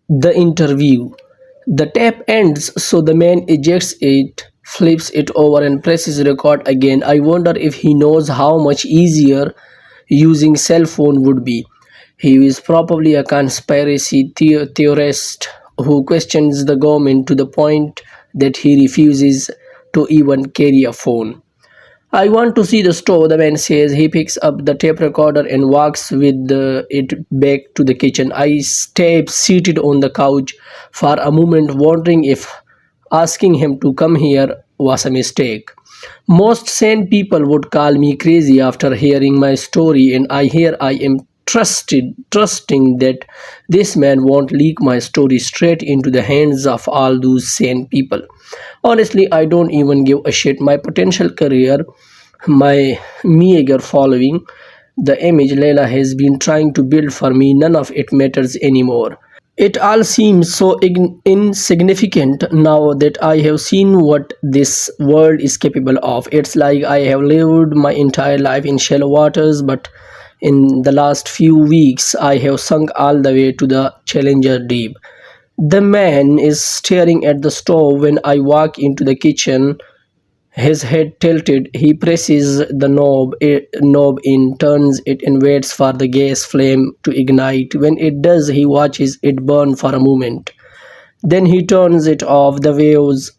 The interview. The tape ends, so the man ejects it, flips it over, and presses record again. I wonder if he knows how much easier using cell phone would be. He is probably a conspiracy theorist who questions the government to the point that he refuses to even carry a phone. I want to see the store, the man says. He picks up the tape recorder and walks with it back to the kitchen. I stay seated on the couch for a moment, wondering if asking him to come here was a mistake. Most sane people would call me crazy after hearing my story, and I am trusting that this man won't leak my story straight into the hands of all those sane people. Honestly, I don't even give a shit. My potential career, my meager following, the image Layla has been trying to build for me, none of it matters anymore. It all seems so insignificant now that I have seen what this world is capable of. It's like I have lived my entire life in shallow waters, but in the last few weeks I have sunk all the way to the Challenger deep. The man is staring at the stove when I walk into the kitchen, his head tilted. He presses the knob in, turns it, and waits for the gas flame to ignite. When it does, he watches it burn for a moment. Then he turns it off. The waves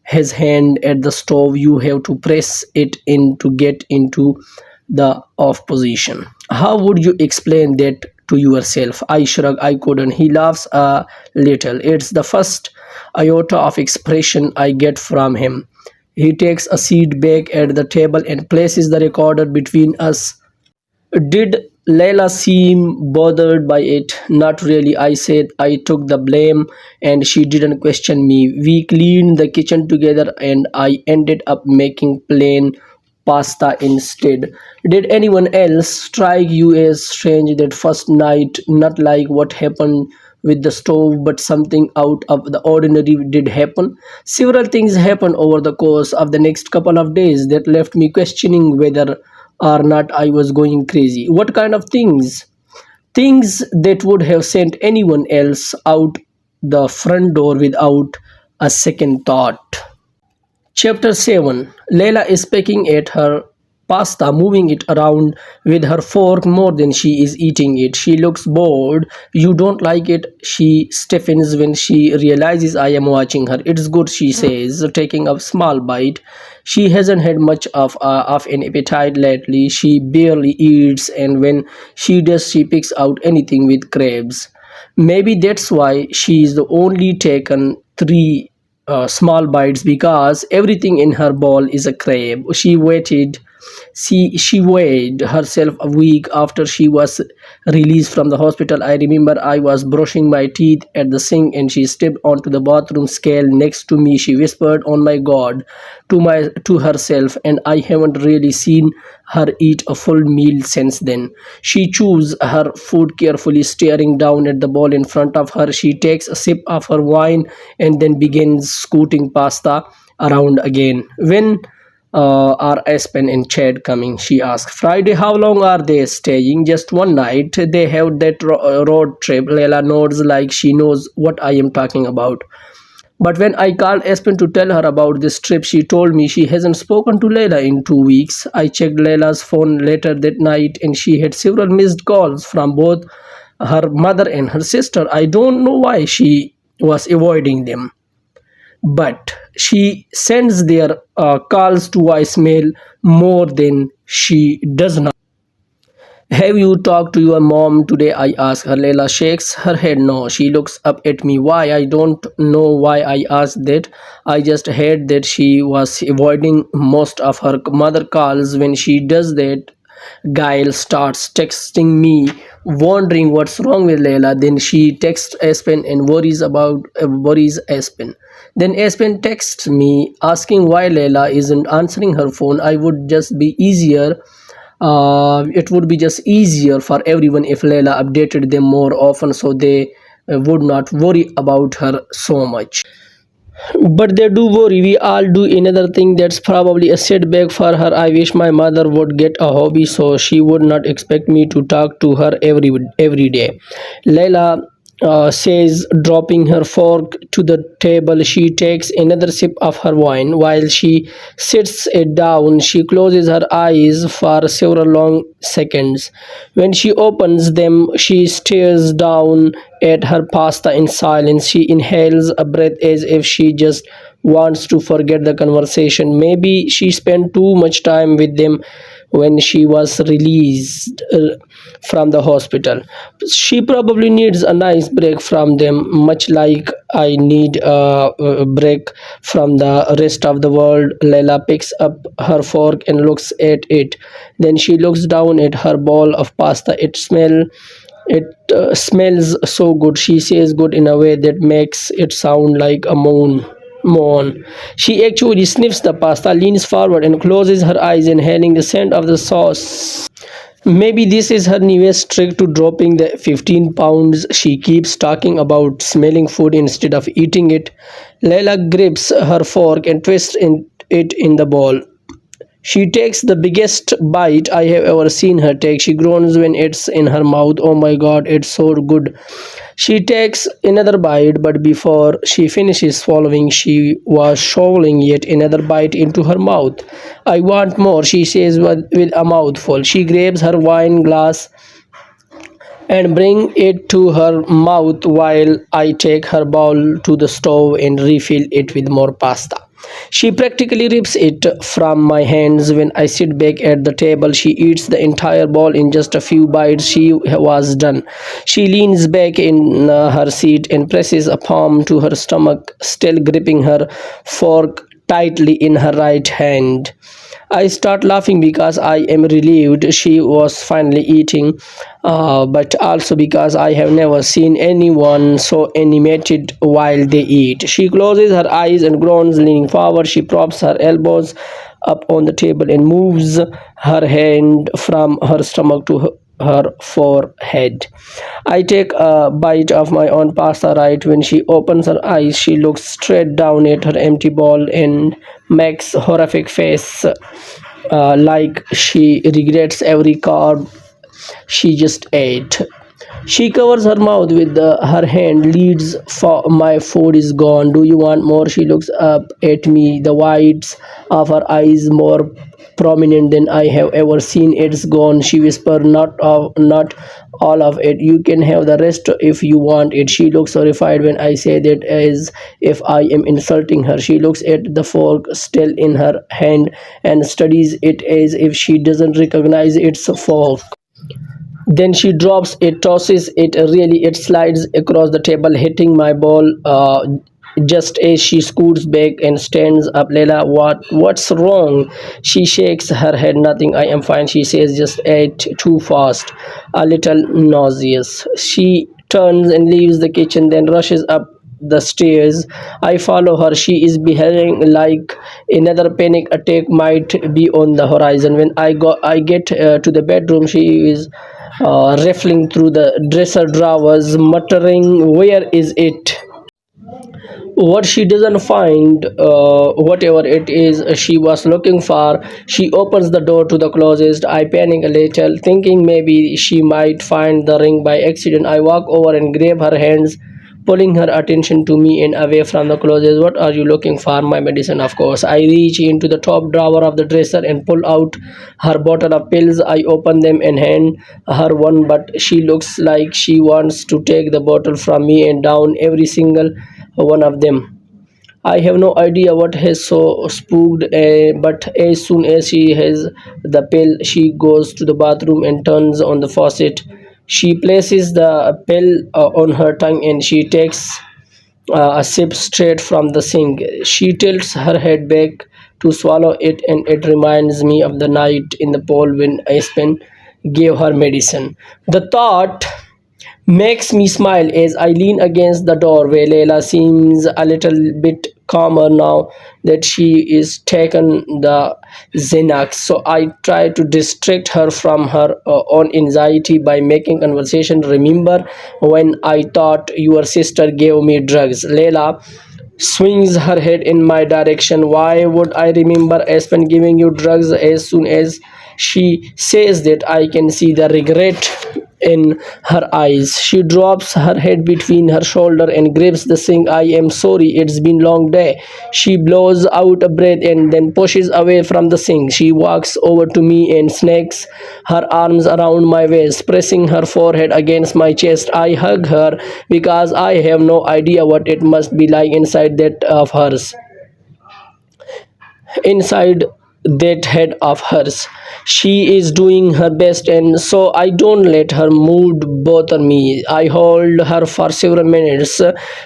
his hand at the stove. You have to press it in to get into the off position. How would you explain that to yourself? I shrug. I couldn't. He laughs a little. It's the first iota of expression I get from him. He takes a seat back at the table and places the recorder between us. Did Layla seem bothered by it? Not really, I said. I took the blame and she didn't question me. We cleaned the kitchen together and I ended up making plain pasta instead. Did anyone else strike you as strange that first night? Not like what happened with the stove, but something out of the ordinary did happen. Several things happened over the course of the next couple of days that left me questioning whether or not I was going crazy. What kind of things? Things that would have sent anyone else out the front door without a second thought. Chapter 7. Layla is pecking at her pasta, moving it around with her fork more than she is eating it. She looks bored. You don't like it? She stiffens when she realizes I am watching her. It's good, she says, taking a small bite. She hasn't had much of an appetite lately. She barely eats, and when she does, she picks out anything with crabs. Maybe that's why she's the only taken three small bites, because everything in her bowl is a crab. She weighed herself a week after she was released from the hospital. I remember I was brushing my teeth at the sink and she stepped onto the bathroom scale next to me. She whispered, "On my God," to herself, and I haven't really seen her eat a full meal since then. She chews her food carefully, staring down at the bowl in front of her. She takes a sip of her wine and then begins scooting pasta around again. When are Aspen and Chad coming? She asked. Friday. How long are they staying? Just one night. They have that road trip. Layla nods like she knows what I am talking about. But when I called Aspen to tell her about this trip, she told me she hasn't spoken to Layla in 2 weeks. I checked Layla's phone later that night and she had several missed calls from both her mother and her sister. I don't know why she was avoiding them, but she sends their calls to voicemail more than she does now. Have you talked to your mom today? I ask her. Layla shakes her head no. She looks up at me. Why? I don't know why I asked that. I just heard that she was avoiding most of her mother calls. When she does that, Gail starts texting me, wondering what's wrong with Layla. Then she texts Aspen and worries Aspen. Then Aspen texts me asking why Layla isn't answering her phone. It would be just easier for everyone if Layla updated them more often, so they would not worry about her so much. But they do worry. We all do. Another thing that's probably a setback for her. I wish my mother would get a hobby so she would not expect me to talk to her every day. Layla says, dropping her fork to the table. She takes another sip of her wine. While she sits it down, she closes her eyes for several long seconds. When she opens them, she stares down at her pasta in silence. She inhales a breath as if she just wants to forget the conversation. Maybe she spent too much time with them when she was released from the hospital. She probably needs a nice break from them, much like I need a break from the rest of the world. Layla picks up her fork and looks at it. Then she looks down at her bowl of pasta. It smells so good. She says good in a way that makes it sound like a moan. She actually sniffs the pasta, leans forward, and closes her eyes, inhaling the scent of the sauce. Maybe this is her newest trick to dropping the 15 pounds. She keeps talking about smelling food instead of eating it. Layla grips her fork and twists it in the bowl. She takes the biggest bite I have ever seen her take. She groans when it's in her mouth. Oh my god, it's so good. She takes another bite, but before she finishes swallowing, she was shoveling yet another bite into her mouth. I want more, she says with a mouthful. She grabs her wine glass and bring it to her mouth while I take her bowl to the stove and refill it with more pasta. She practically rips it from my hands when I sit back at the table. She eats the entire bowl in just a few bites. She was done. She leans back in her seat and presses a palm to her stomach, still gripping her fork tightly in her right hand. I start laughing because I am relieved she was finally eating, but also because I have never seen anyone so animated while they eat. She closes her eyes and groans, leaning forward. She props her elbows up on the table and moves her hand from her stomach to her forehead. I take a bite of my own pasta right when she opens her eyes. She looks straight down at her empty bowl and makes horrific face, like she regrets every carb she just ate. She covers her mouth with her hand, leads for my food is gone. Do you want more? She looks up at me, the whites of her eyes more prominent than I have ever seen. It's gone, she whispered. Not all of it. You can have the rest if you want it. She looks horrified when I say that, as if I am insulting her. She looks at the fork still in her hand and studies it as if she doesn't recognize its fork. Then she drops it, tosses it. Really, it slides across the table, hitting my ball. Just as she scoots back and stands up. Layla, what's wrong? She shakes her head. Nothing. I am fine. She says, just ate too fast, a little nauseous. She turns and leaves the kitchen, then rushes up the stairs. I follow her. She is behaving like another panic attack might be on the horizon. When I get to the bedroom, she is riffling through the dresser drawers, muttering, "Where is it?" What she doesn't find, whatever it is she was looking for. She opens the door to the closet. I panic a little, thinking maybe she might find the ring by accident. I walk over and grab her hands, pulling her attention to me and away from the closet. What are you looking for? My medicine, of course. I reach into the top drawer of the dresser and pull out her bottle of pills. I open them and hand her one, but she looks like she wants to take the bottle from me and down every single one of them. I have no idea what has so spooked, but as soon as she has the pill, she goes to the bathroom and turns on the faucet. She places the pill on her tongue and she takes a sip straight from the sink. She tilts her head back to swallow it, and it reminds me of the night in the pool when Aspen gave her medicine. The thought makes me smile as I lean against the doorway. Layla seems a little bit calmer now that she is taken the Xanax, so I try to distract her from her own anxiety by making conversation. Remember when I thought your sister gave me drugs? Layla swings her head in my direction. Why would I remember Aspen giving you drugs? As soon as she says that, I can see the regret in her eyes. She drops her head between her shoulder and grips the sink. I am sorry, it's been long day. She blows out a breath and then pushes away from the sink. She walks over to me and snakes her arms around my waist, pressing her forehead against my chest. I hug her because I have no idea what it must be like inside that head of hers. She is doing her best, and so I don't let her mood bother me. I hold her for several minutes,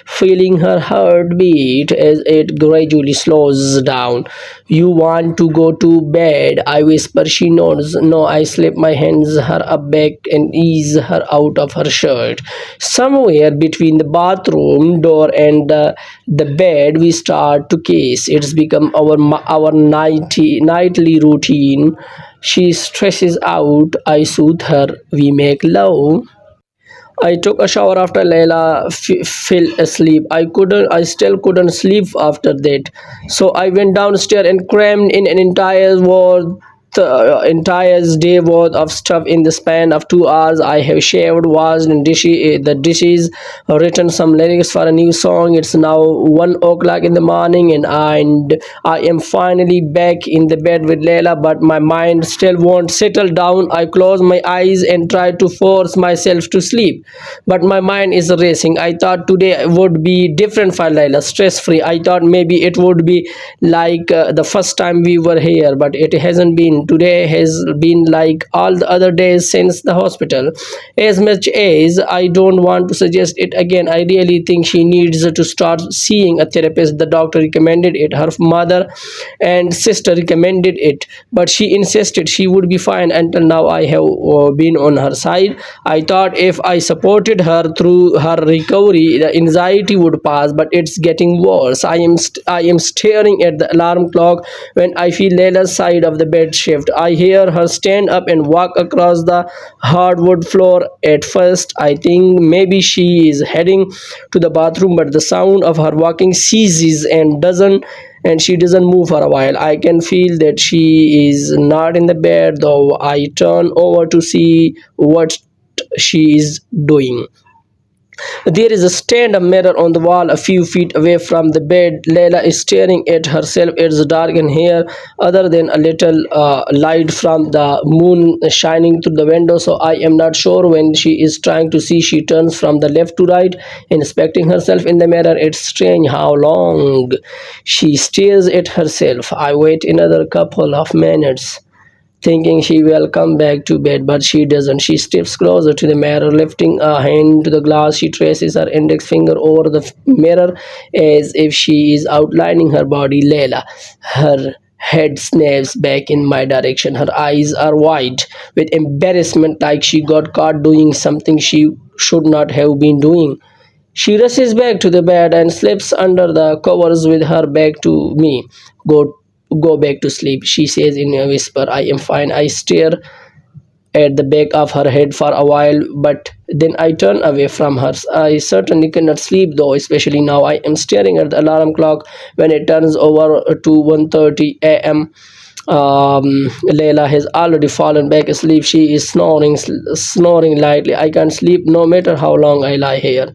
feeling her heartbeat as it gradually slows down. You want to go to bed? I whisper. She nods. No, I slip my hands her up back and ease her out of her shirt. Somewhere between the bathroom door and the bed, we start to kiss. It's become our nightly routine. She stresses out. I soothe her. We make love. I took a shower after Layla fell asleep. I still couldn't sleep after that. So I went downstairs and crammed in an entire day worth of stuff in the span of 2 hours. I have shaved, washed and the dishes, written some lyrics for a new song. It's now 1 o'clock in the morning, and I am finally back in the bed with Layla, but my mind still won't settle down. I close my eyes and try to force myself to sleep, but my mind is racing. I thought today would be different for Layla, stress free. I thought maybe it would be like the first time we were here, but it hasn't been. Today has been like all the other days since the hospital. As much as I don't want to suggest it again, I really think she needs to start seeing a therapist. The doctor recommended it, her mother and sister recommended it, but she insisted she would be fine. Until now, I have been on her side. I thought if I supported her through her recovery, the anxiety would pass, but it's getting worse. I am staring at the alarm clock when I feel Layla's side of the bed shift. I hear her stand up and walk across the hardwood floor. At first, I think maybe she is heading to the bathroom, but the sound of her walking ceases and she doesn't move for a while. I can feel that she is not in the bed, though. I turn over to see what she is doing. There is a stand-up mirror on the wall a few feet away from the bed. Layla is staring at herself. It's dark in here, other than a little light from the moon shining through the window, so I am not sure when she is trying to see. She turns from the left to right, inspecting herself in the mirror. It's strange how long she stares at herself. I wait another couple of minutes, thinking she will come back to bed, but she doesn't. She steps closer to the mirror, lifting a hand to the glass. She traces her index finger over the mirror as if she is outlining her body. Layla, her head snaps back in my direction. Her eyes are wide with embarrassment, like she got caught doing something she should not have been doing. She rushes back to the bed and slips under the covers with her back to me. Go Go back to sleep, she says in a whisper. I am fine. I stare at the back of her head for a while, but then I turn away from her. I certainly cannot sleep though, especially now. I am staring at the alarm clock when it turns over to 1:30 a.m. Layla has already fallen back asleep. She is snoring lightly. I can't sleep no matter how long I lie here.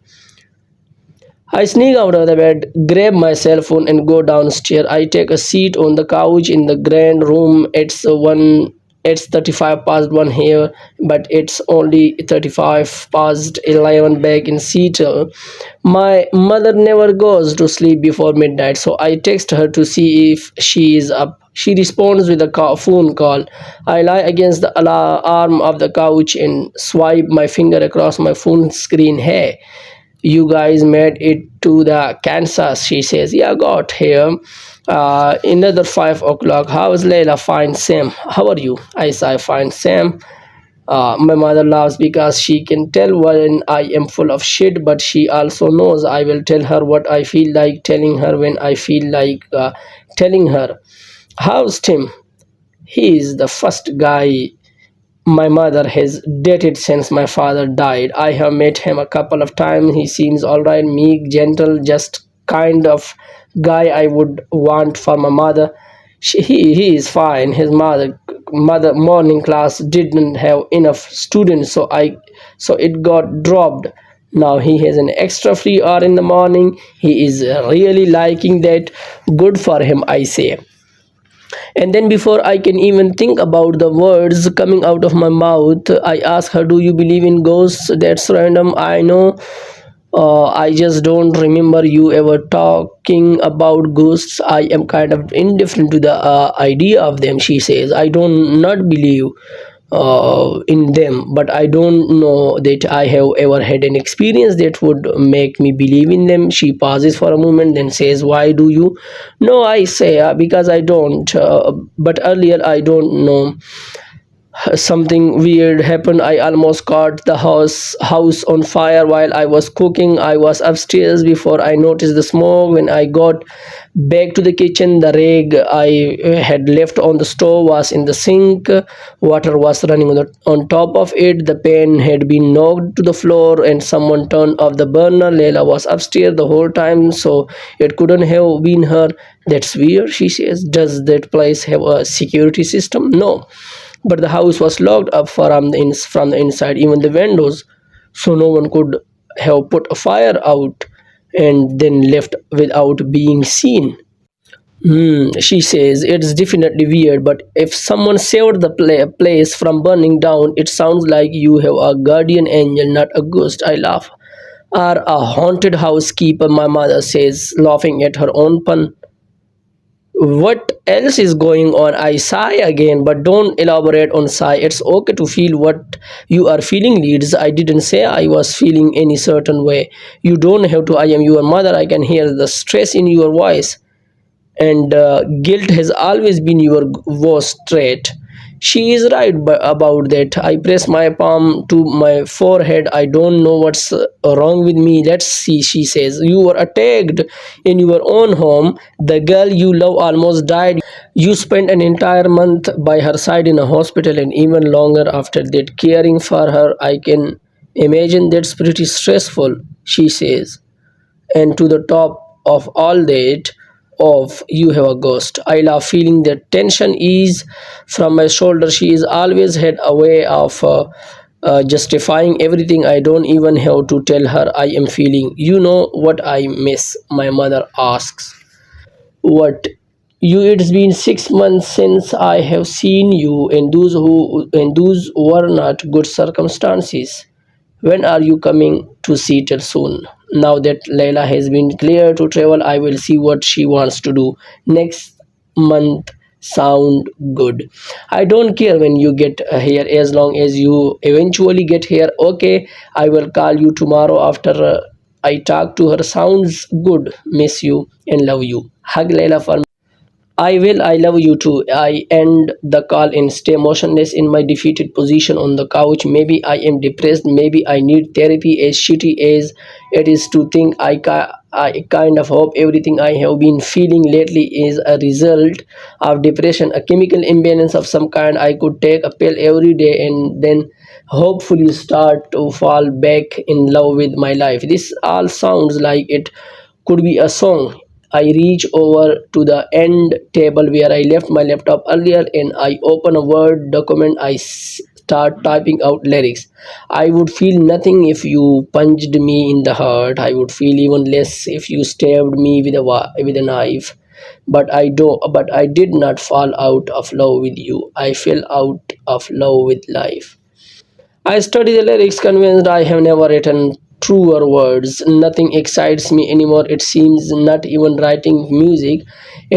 I sneak out of the bed, grab my cell phone, and go downstairs. I take a seat on the couch in the grand room. It's 35 past 1 here, but it's only 35 past 11 back in Seattle. My mother never goes to sleep before midnight, so I text her to see if she is up. She responds with a phone call. I lie against the arm of the couch and swipe my finger across my phone screen. Hey, you guys made it to the Kansas, she says. Yeah, got here. Another 5 o'clock. How is Layla? Fine, Sam. How are you? I say, fine, Sam. My mother laughs because she can tell when I am full of shit, but she also knows I will tell her what I feel like telling her when I feel like telling her. How's Tim? He is the first guy my mother has dated since my father died. I have met him a couple of times. He seems alright, meek, gentle, just kind of guy I would want for my mother. He is fine. His mother morning class didn't have enough students, so so it got dropped. Now he has an extra free hour in the morning. He is really liking that. Good for him, I say. And then before I can even think about the words coming out of my mouth, I ask her, "Do you believe in ghosts?" "That's random, I know. I just don't remember you ever talking about ghosts. I am kind of indifferent to the idea of them," she says. "I don't not believe in them, but I don't know that I have ever had an experience that would make me believe in them." She pauses for a moment, then says, "Why do you?" "No," I say, "because I don't. But earlier, I don't know, something weird happened. I almost caught the house on fire while I was cooking. I was upstairs before I noticed the smoke. When I got back to the kitchen, the rag I had left on the stove was in the sink. Water was running on top of it. The pan had been knocked to the floor, and someone turned off the burner. Layla was upstairs the whole time, so it couldn't have been her." "That's weird," she says. "Does that place have a security system?" "No, but the house was locked up from the inside, even the windows, so no one could have put a fire out and then left without being seen." She says, "It's definitely weird, but if someone saved the place from burning down, it sounds like you have a guardian angel, not a ghost." I laugh. "Or a haunted housekeeper," my mother says, laughing at her own pun. "What else is going on?" I sigh again, "but don't elaborate on sigh. It's okay to feel what you are feeling, Leeds. I didn't say I was feeling any certain way. You don't have to. I am your mother. I can hear the stress in your voice, and guilt has always been your worst trait." She is right about that. I press my palm to my forehead. "I don't know what's wrong with me. Let's see," she says. "You were attacked in your own home. The girl you love almost died. You spent an entire month by her side in a hospital, and even longer after that, caring for her. I can imagine that's pretty stressful," she says. "And to the top of all that, of you have a ghost." I laugh, feeling that tension ease from my shoulder. She has always had a way of justifying everything. I don't even have to tell her I am feeling. "You know what I miss?" my mother asks. "What?" "You. It's been 6 months since I have seen you, and those were not good circumstances. When are you coming to Seattle soon?" Now that Layla has been cleared to travel, I will see what she wants to do. "Next month sound good." "I don't care when you get here, as long as you eventually get here." "Okay, I will call you tomorrow after I talk to her." "Sounds good. Miss you and love you." Hug Layla for me. "I will. I love you too." I end the call and stay motionless in my defeated position on the couch. Maybe I am depressed. Maybe I need therapy. As shitty as it is to think, I kind of hope everything I have been feeling lately is a result of depression, a chemical imbalance of some kind. I could take a pill every day and then hopefully start to fall back in love with my life. This all sounds like it could be a song. I reach over to the end table where I left my laptop earlier, and I open a Word document. I start typing out lyrics. "I would feel nothing if you punched me in the heart. I would feel even less if you stabbed me with with a knife. But I do but I did not fall out of love with you. I fell out of love with life." I study the lyrics, convinced I have never written truer words. Nothing excites me anymore. It seems not even writing music.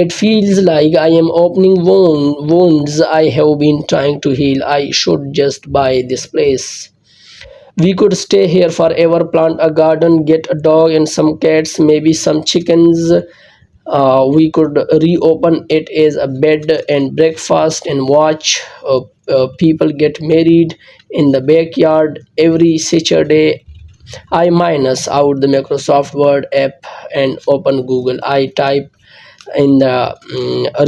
It feels like I am opening wounds I have been trying to heal. I should just buy this place. We could stay here forever, plant a garden, get a dog and some cats, maybe some chickens. We could reopen it as a bed and breakfast and watch people get married in the backyard every Saturday. I minus out the Microsoft Word app and open Google. I type in the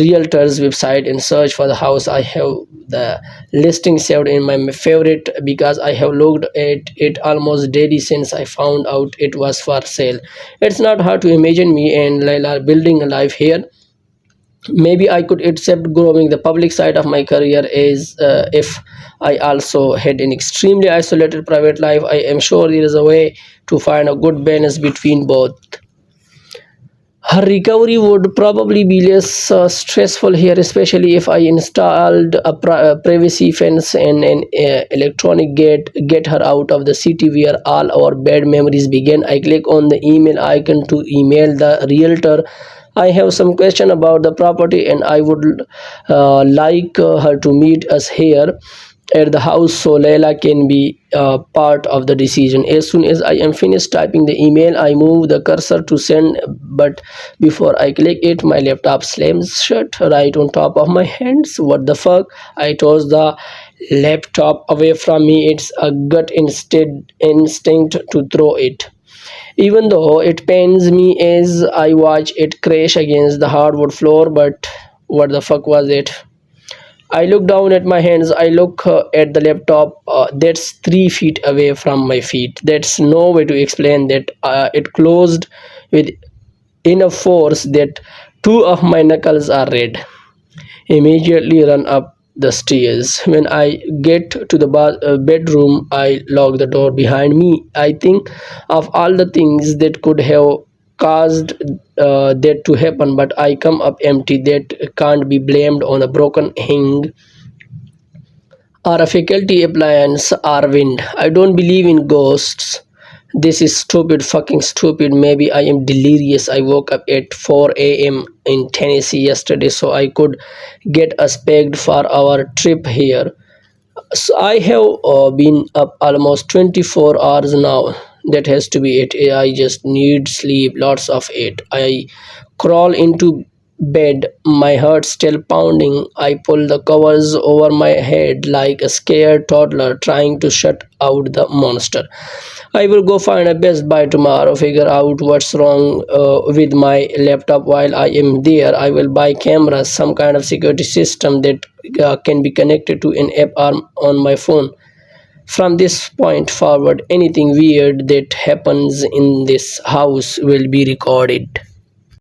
realtor's website and search for the house. I have the listing saved in my favorite because I have looked at it almost daily since I found out it was for sale. It's not hard to imagine me and Layla building a life here. Maybe I could accept growing the public side of my career is if I also had an extremely isolated private life. I am sure there is a way to find a good balance between both. Her recovery would probably be less stressful here, especially if I installed a privacy fence and an electronic gate. Get her out of the city where all our bad memories begin. I click on the email icon to email the realtor. I have some question about the property and I would like her to meet us here at the house so Layla can be part of the decision. As soon as I am finished typing the email, I move the cursor to send, but before I click it, my laptop slams shut right on top of my hands. What the fuck? I toss the laptop away from me. It's a instinct to throw it. Even though it pains me as I watch it crash against the hardwood floor, but what the fuck was it? I look down at my hands. I look at the laptop that's 3 feet away from my feet. That's no way to explain that. It closed with enough force that two of my knuckles are red. Immediately run up the stairs. When I get to the bedroom, I lock the door behind me. I think of all the things that could have caused that to happen, but I come up empty. That can't be blamed on a broken hinge or a faculty appliance or wind. I don't believe in ghosts. This is stupid, fucking stupid. Maybe I am delirious. I woke up at 4 a.m. in Tennessee yesterday so I could get us packed for our trip here. So I have been up almost 24 hours now. That has to be it. I just need sleep, lots of it. I crawl into bed, my heart still pounding. I pull the covers over my head like a scared toddler trying to shut out the monster. I will go find a Best Buy tomorrow, figure out what's wrong with my laptop while I am there. I will buy cameras, some kind of security system that can be connected to an app on my phone. From this point forward, anything weird that happens in this house will be recorded.